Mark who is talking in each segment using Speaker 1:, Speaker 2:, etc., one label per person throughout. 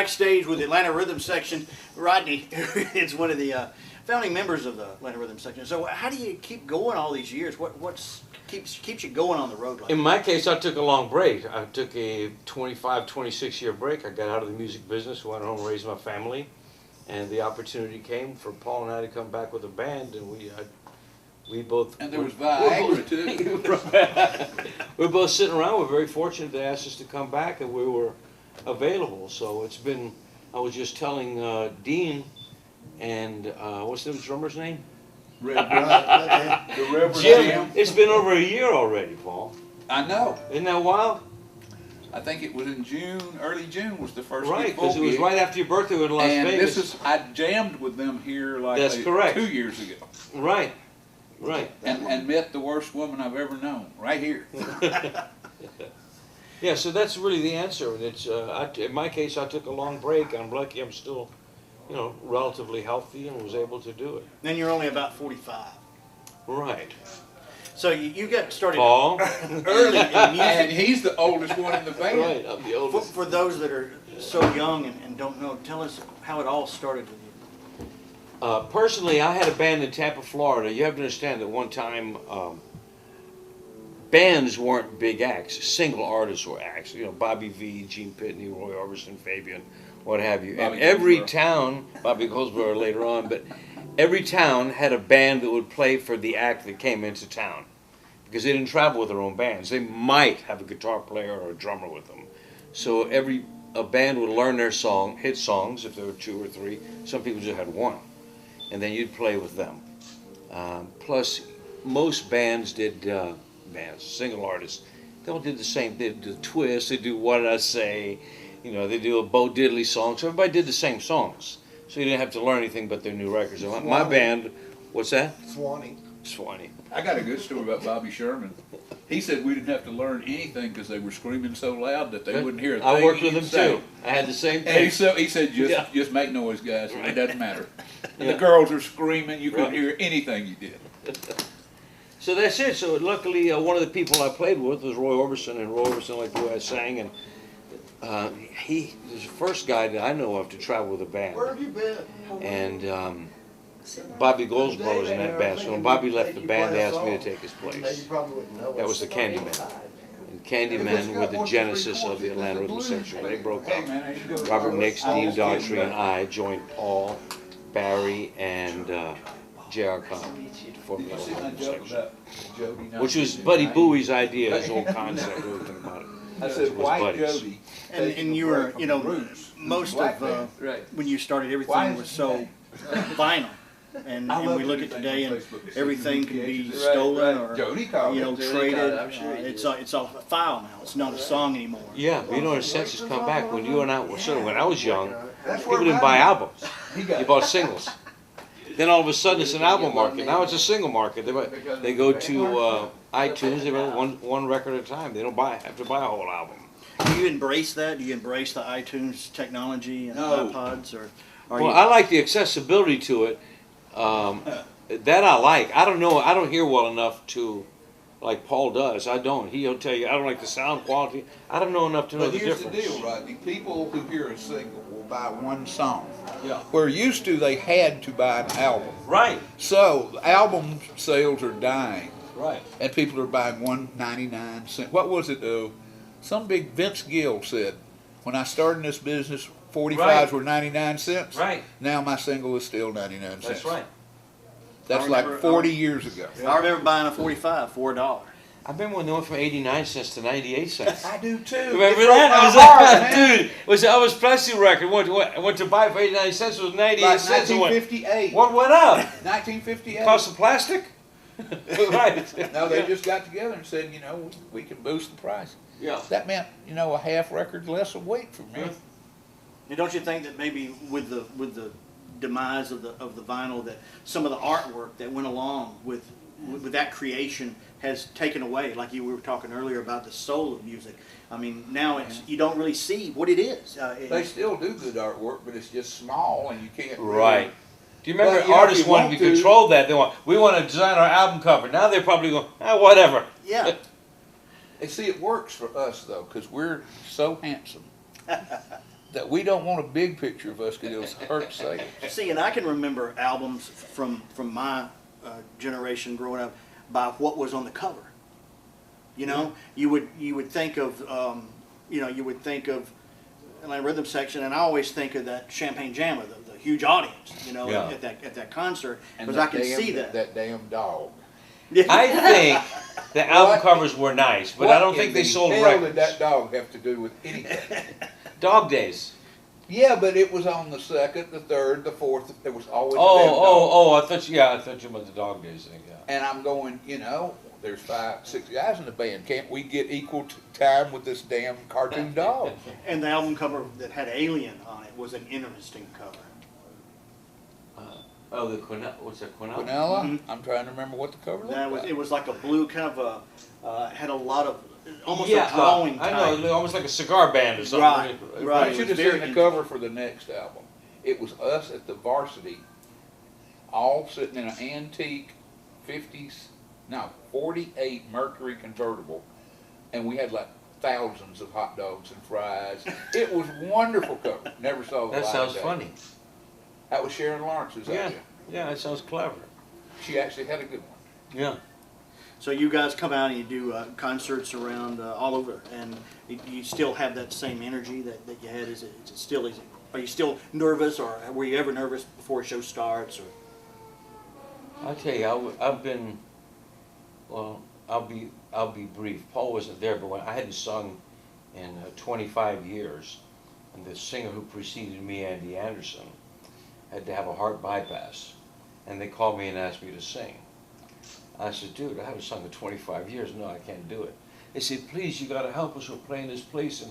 Speaker 1: backstage with the Atlanta Rhythm Section. Rodney is one of the founding members of the Atlanta Rhythm Section. So how do you keep going all these years? What keeps you going on the road like
Speaker 2: In
Speaker 1: that?
Speaker 2: my case, I took a long break. I took a 25, 26-year break. I got out of the music business, went home, raised my family, and the opportunity came for Paul and I to come back with a band, and we both...
Speaker 3: And there was Viagra, too.
Speaker 2: We're both sitting around. We're very fortunate they asked us to come back, and we were available. So it's been... I was just telling Dean and... what's the drummer's name?
Speaker 3: The Reverend
Speaker 2: Jim. It's been over a year already, Paul.
Speaker 3: I know.
Speaker 2: Isn't that wild?
Speaker 3: I think it was in June, early June was the first
Speaker 2: Right,
Speaker 3: gig,
Speaker 2: because it was right after your birthday in Las
Speaker 3: and
Speaker 2: Vegas.
Speaker 3: I jammed with them here like
Speaker 2: That's correct.
Speaker 3: 2 years ago.
Speaker 2: Right.
Speaker 3: And met the worst woman I've ever known, right here.
Speaker 2: Yeah, so that's really the answer. It's in my case, I took a long break. I'm lucky I'm still, relatively healthy and was able to do it.
Speaker 1: Then you're only about 45.
Speaker 2: Right.
Speaker 1: So you got started
Speaker 2: Paul.
Speaker 1: early in
Speaker 3: And
Speaker 1: music.
Speaker 3: he's the oldest one in the band.
Speaker 2: Right, I'm the oldest.
Speaker 1: For those that are so young and don't know, tell us how it all started with you.
Speaker 2: Personally, I had a band in Tampa, Florida. You have to understand that one time, bands weren't big acts. Single artists were acts. Bobby V, Gene Pitney, Roy Orbison, Fabian, what have you.
Speaker 3: Bobby
Speaker 2: And every
Speaker 3: Goldsboro.
Speaker 2: town, Bobby Goldsboro later on, but every town had a band that would play for the act that came into town. Because they didn't travel with their own bands. They might have a guitar player or a drummer with them. So a band would learn their hit songs, if there were 2 or 3. Some people just had 1. And then you'd play with them. Plus, most bands did, single artists, they all did the same. They did the twist, they do What Did I Say, they do a Bo Diddley song. So everybody did the same songs. So you didn't have to learn anything but their new records. So my band, what's that? Swanee.
Speaker 3: I got a good story about Bobby Sherman. He said we didn't have to learn anything because they were screaming so loud that they wouldn't hear a thing.
Speaker 2: I worked with
Speaker 3: he'd
Speaker 2: them
Speaker 3: say.
Speaker 2: too. I had the same
Speaker 3: And
Speaker 2: thing.
Speaker 3: he said,
Speaker 2: Yeah.
Speaker 3: just make noise, guys. It doesn't matter. And
Speaker 2: Yeah.
Speaker 3: the girls are screaming. You couldn't
Speaker 2: Right.
Speaker 3: hear anything you did.
Speaker 2: So that's it. So luckily, one of the people I played with was Roy Orbison, and Roy Orbison liked the way I sang, and he was the first guy that I know of to travel with a band.
Speaker 4: Where have you been?
Speaker 2: And Bobby Goldsboro was in that band. So when Bobby left the band, they asked me to take his place. That was the Candyman. And Candyman were the genesis of the Atlanta Rhythm Section. They broke
Speaker 3: Hey,
Speaker 2: up.
Speaker 3: man, I should go.
Speaker 2: Robert Nix, Dean Daughtry, and I joined Paul, Barry, and J.R. Conn to form the Atlanta Rhythm Section. Which was Buddy Bowie's idea, his whole concept, everything about it.
Speaker 3: I
Speaker 2: It
Speaker 3: said,
Speaker 2: was
Speaker 3: White
Speaker 2: buddies.
Speaker 3: Jody.
Speaker 1: And you were, most of when you started, everything was so vinyl. And we look at today, and everything can be stolen or
Speaker 3: Jody called it.
Speaker 1: traded.
Speaker 4: I'm sure he
Speaker 1: It's a file now. It's not a song anymore.
Speaker 2: Yeah, but in a sense, it's come back. When you and I were when I was young, people didn't buy albums. You bought singles. Then all of a sudden, it's an album market. Now it's a single market. They go to iTunes. They run one record at a time. They don't have to buy a whole album.
Speaker 1: Do you embrace that? Do you embrace the iTunes technology and
Speaker 3: No.
Speaker 1: iPods, or
Speaker 2: Well, I like the accessibility to it. That I like. I don't know. I don't hear well enough to, like Paul does. I don't. He'll tell you, I don't like the sound quality. I don't know enough to know
Speaker 3: But
Speaker 2: the
Speaker 3: here's
Speaker 2: difference.
Speaker 3: the deal, Rodney. People who hear a single will buy one song.
Speaker 2: Yeah.
Speaker 3: Where used to they had to buy an album.
Speaker 2: Right.
Speaker 3: So album sales are dying,
Speaker 2: Right.
Speaker 3: and people are buying 1.99 cents. What was it though? Some big Vince Gill said, "When I started in this business, 45s were 99 cents.
Speaker 2: Right.
Speaker 3: Now my single is still 99 cents.
Speaker 2: That's right.
Speaker 3: That's
Speaker 1: I
Speaker 3: like
Speaker 1: remember-
Speaker 3: 40 years ago.
Speaker 1: I remember buying a 45 for $1.
Speaker 2: I remember when they went from 89 cents to 98 cents.
Speaker 3: I do too.
Speaker 2: Remember
Speaker 3: It broke
Speaker 2: that?
Speaker 3: my
Speaker 2: I was
Speaker 3: heart,
Speaker 2: like,
Speaker 3: man.
Speaker 2: dude, it was the Elvis Presley record. I went to buy it for 89 cents. It was 98
Speaker 3: Like
Speaker 2: cents. It went,
Speaker 3: 1958.
Speaker 2: what went up?
Speaker 3: 1958.
Speaker 2: Cost of plastic? Right.
Speaker 3: No, they just got together and said, we can boost the price.
Speaker 2: Yeah.
Speaker 3: That meant, a half record less a week for me.
Speaker 1: And don't you think that maybe with the demise of the vinyl, that some of the artwork that went along with that creation has taken away? Like we were talking earlier about the soul of music. I mean, now you don't really see what it is.
Speaker 3: They still do good artwork, but it's just small and you can't. really-
Speaker 2: Right. Do you remember
Speaker 3: Well,
Speaker 2: artists
Speaker 3: if you
Speaker 2: wanted
Speaker 3: want
Speaker 2: to
Speaker 3: to-
Speaker 2: control that? We want to design our album cover. Now they're probably going, whatever.
Speaker 1: Yeah.
Speaker 3: And see, it works for us though, because we're so handsome. that we don't want a big picture of us because it'll hurt sales.
Speaker 1: See, and I can remember albums from my generation growing up by what was on the cover. You know, you would think of you would think of my rhythm section, and I always think of that Champagne Jammer, the huge audience,
Speaker 2: Yeah.
Speaker 1: at that concert,
Speaker 3: And
Speaker 1: because I can
Speaker 3: damn-
Speaker 1: see that.
Speaker 3: That damn dog.
Speaker 2: I think the album covers were nice, but I don't think they sold
Speaker 3: What
Speaker 2: records.
Speaker 3: did that dog have to do with anything?
Speaker 2: Dog Days.
Speaker 3: Yeah, but it was on the second, the third, the fourth. There was always a damn dog.
Speaker 2: Oh! I thought you meant the Dog Days thing. Yeah.
Speaker 3: And I'm going, there's 5, 6 guys in the band. Can't we get equal time with this damn cartoon dog?
Speaker 1: And the album cover that had Alien on it was an interesting cover.
Speaker 2: The Quinella. What's that? Quinella.
Speaker 3: Quinella?
Speaker 1: Mhm.
Speaker 3: I'm trying to remember what the cover looked like.
Speaker 1: It was like a blue kind of had a lot of almost
Speaker 2: Yeah,
Speaker 1: a drawing
Speaker 2: I
Speaker 1: type.
Speaker 2: know, almost like a cigar band or something.
Speaker 1: Right.
Speaker 3: I
Speaker 1: It
Speaker 3: should
Speaker 1: was
Speaker 3: have seen
Speaker 1: very
Speaker 3: the cover for the next album. It was us at the Varsity, all sitting in an antique 48 Mercury convertible, and we had like thousands of hot dogs and fries. It was wonderful cover. Never saw the
Speaker 2: That
Speaker 3: light
Speaker 2: sounds
Speaker 3: of day.
Speaker 2: funny.
Speaker 3: That was Sharon Lawrence's
Speaker 2: Yeah.
Speaker 3: idea.
Speaker 2: Yeah, that sounds clever.
Speaker 3: She actually had a good one.
Speaker 2: Yeah.
Speaker 1: So you guys come out and you do concerts around all over, and you still have that same energy that you had. Is it still? Are you still nervous, or were you ever nervous before a show starts? Or
Speaker 2: I'll tell you, I've been. Well, I'll be brief. Paul wasn't there, but when I hadn't sung in 25 years, and the singer who preceded me, Andy Anderson, had to have a heart bypass, and they called me and asked me to sing. I said, dude, I haven't sung in 25 years. No, I can't do it. They said, please, you got to help us. We're playing this place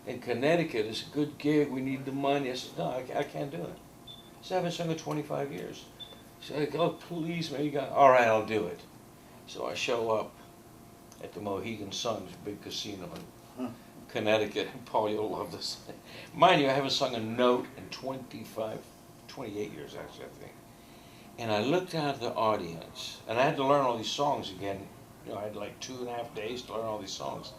Speaker 2: in Connecticut. It's a good gig. We need the money. I said, no, I can't do it. I said, I haven't sung in 25 years. He said, oh, please, man, you got. All right, I'll do it. So I show up at the Mohegan Sun's big casino in Connecticut. Paul, you'll love this. Mind you, I haven't sung a note in 28 years, actually, I think. And I looked out at the audience, and I had to learn all these songs again. I had like 2.5 days to learn all these songs.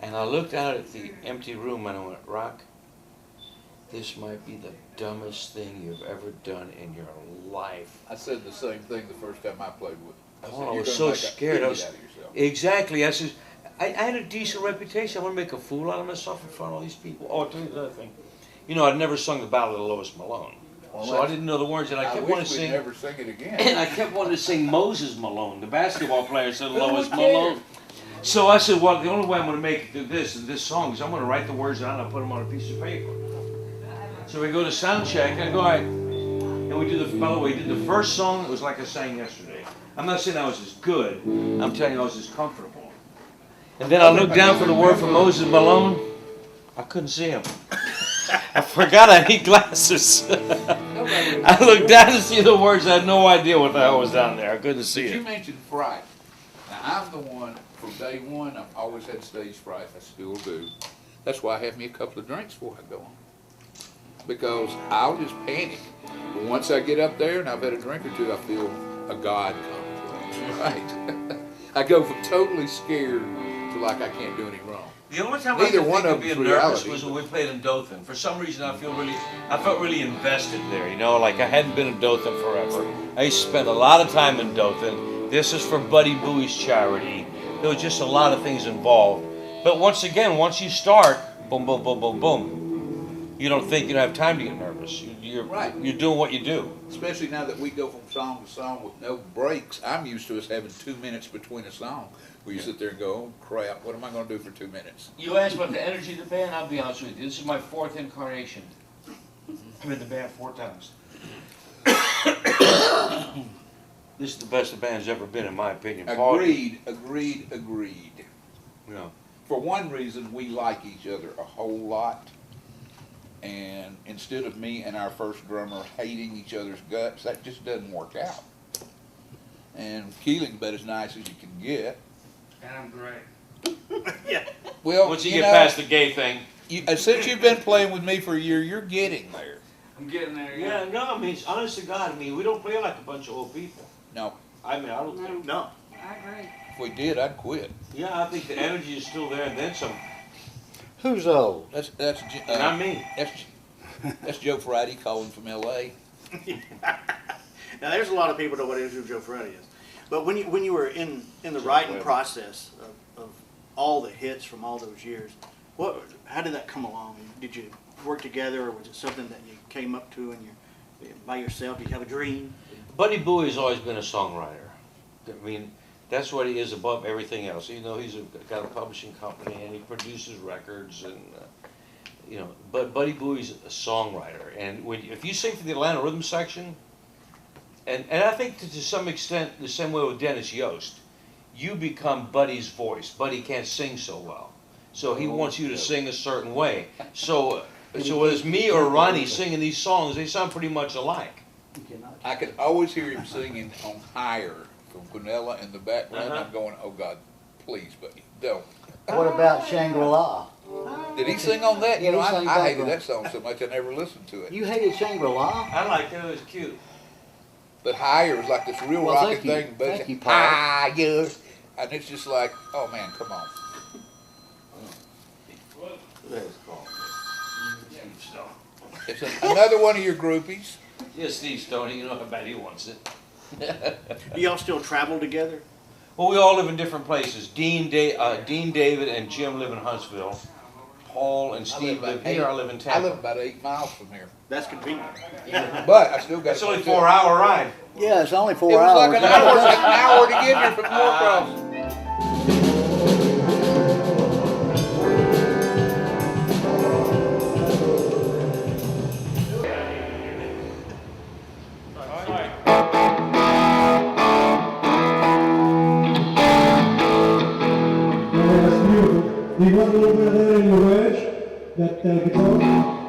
Speaker 2: And I looked out at the empty room, and I went, Rock, this might be the dumbest thing you've ever done in your life.
Speaker 3: I said the same thing the first time I played with. I said,
Speaker 2: Oh, I
Speaker 3: "You're
Speaker 2: was
Speaker 3: gonna
Speaker 2: so
Speaker 3: make a
Speaker 2: scared.
Speaker 3: idiot out of yourself."
Speaker 2: Exactly. I said, I had a decent reputation. I want to make a fool out of myself in front of all these people. Oh, I'll tell you the other thing. I'd never sung the Ballad of Lois Malone.
Speaker 3: Well,
Speaker 2: So I didn't know the words, and I kept wanting
Speaker 3: wish
Speaker 2: to
Speaker 3: we'd
Speaker 2: sing.
Speaker 3: never sing it again.
Speaker 2: And I kept wanting to sing Moses Malone, the basketball player, said
Speaker 3: Who
Speaker 2: Lois
Speaker 3: would care?
Speaker 2: Malone. So I said, well, the only way I'm going to make it this song is I'm going to write the words down and I'll put them on a piece of paper. So we go to sound check, and I go, all right. And we by the way, we did the first song. It was like I sang yesterday. I'm not saying I was as good. I'm telling you I was as comfortable. And then I looked down for the word for Moses Malone. I couldn't see him. I forgot I need glasses. I looked down to see the words. I had no idea what the hell was down there. I couldn't see
Speaker 3: But you
Speaker 2: it.
Speaker 3: mentioned fright. Now, I'm the one, from day one, I've always had stage fright. I still do. That's why I have me a couple of drinks before I go on. Because I'll just panic. But once I get up there and I've had a drink or two, I feel a God come. Right. I go from totally scared to like I can't do any wrong.
Speaker 2: The only time
Speaker 3: Neither
Speaker 2: I could
Speaker 3: one
Speaker 2: think
Speaker 3: of
Speaker 2: of being
Speaker 3: them's
Speaker 2: nervous
Speaker 3: reality,
Speaker 2: was
Speaker 3: but-
Speaker 2: when we played in Dothan. For some reason, I felt really invested there. Like I hadn't been in Dothan forever. I used to spend a lot of time in Dothan. This is for Buddy Bowie's charity. There was just a lot of things involved. But once you start, boom, boom, boom, boom, boom. You don't think you don't have time to get nervous.
Speaker 3: Right.
Speaker 2: You're doing what you do.
Speaker 3: Especially now that we go from song to song with no breaks. I'm used to us having 2 minutes between a song where you sit there and go, oh crap, what am I going to do for 2 minutes?
Speaker 2: You asked about the energy of the band. I'll be honest with you. This is my 4th incarnation. I've been in the band 4 times. This is the best the band's ever been, in my opinion.
Speaker 3: Agreed.
Speaker 2: Yeah.
Speaker 3: For one reason, we like each other a whole lot. And instead of me and our first drummer hating each other's guts, that just doesn't work out. And Keeling's about as nice as you can get.
Speaker 2: And I'm great.
Speaker 1: yeah.
Speaker 3: Well,
Speaker 2: Once you get past the gay thing.
Speaker 3: Since you've been playing with me for a year, you're getting there.
Speaker 2: I'm getting there, yeah. No, I mean, honest to God, we don't play like a bunch of old people.
Speaker 3: No,
Speaker 2: I don't think.
Speaker 1: No.
Speaker 4: I agree.
Speaker 3: if we did, I'd quit.
Speaker 2: Yeah, I think the energy is still there, and then some.
Speaker 5: Who's old?
Speaker 3: That's
Speaker 2: Not me.
Speaker 3: That's That's Joe Friday calling from L.A.
Speaker 1: Now, there's a lot of people know what Angel Joe Friday is. But when you were in the writing process of all the hits from all those years, how did that come along? Did you work together, or was it something that you came up to and you're by yourself? Did you have a dream?
Speaker 2: Buddy Bowie's always been a songwriter. I mean, that's what he is above everything else. You know, he's got a publishing company and he produces records and, you know, but Buddy Bowie's a songwriter. And if you sing for the Atlanta Rhythm Section, and I think to some extent the same way with Dennis Yost, you become Buddy's voice. Buddy can't sing so well, so he wants you to sing a certain way. So whether it's me or Ronnie singing these songs, they sound pretty much alike.
Speaker 3: I could always hear him singing on Higher from Quinella in the background. I'm going, oh God, please, buddy, don't.
Speaker 4: What about Shangri-La?
Speaker 3: Did he sing on that? You
Speaker 4: Yeah,
Speaker 3: know,
Speaker 4: he sang
Speaker 3: I hated
Speaker 4: background.
Speaker 3: that song so much I never listened to it.
Speaker 4: You hated Shangri-La?
Speaker 2: I liked it. It was cute.
Speaker 3: But Higher was like this real
Speaker 4: Well,
Speaker 3: rocking
Speaker 4: thank you.
Speaker 3: thing. But
Speaker 4: Thank you, Paul.
Speaker 3: Higher. And it's just like, oh man, come on. It's another one of your groupies.
Speaker 2: Yeah, Steve Stoney, you know how bad he wants it.
Speaker 1: Do y'all still travel together?
Speaker 2: Well, we all live in different places. Dean, David, and Jim live in Huntsville. Paul and Steve live here. I live in
Speaker 3: I
Speaker 2: Tampa.
Speaker 3: live about 8 miles from here.
Speaker 1: That's convenient.
Speaker 3: But I still got
Speaker 2: It's only a 4-hour ride.
Speaker 4: Yeah, it's only
Speaker 3: It
Speaker 4: 4
Speaker 3: was
Speaker 4: hours.
Speaker 3: like an hour to get here from Norcross.
Speaker 5: That's beautiful. Do you want a little bit of that in your wedge? That guitar?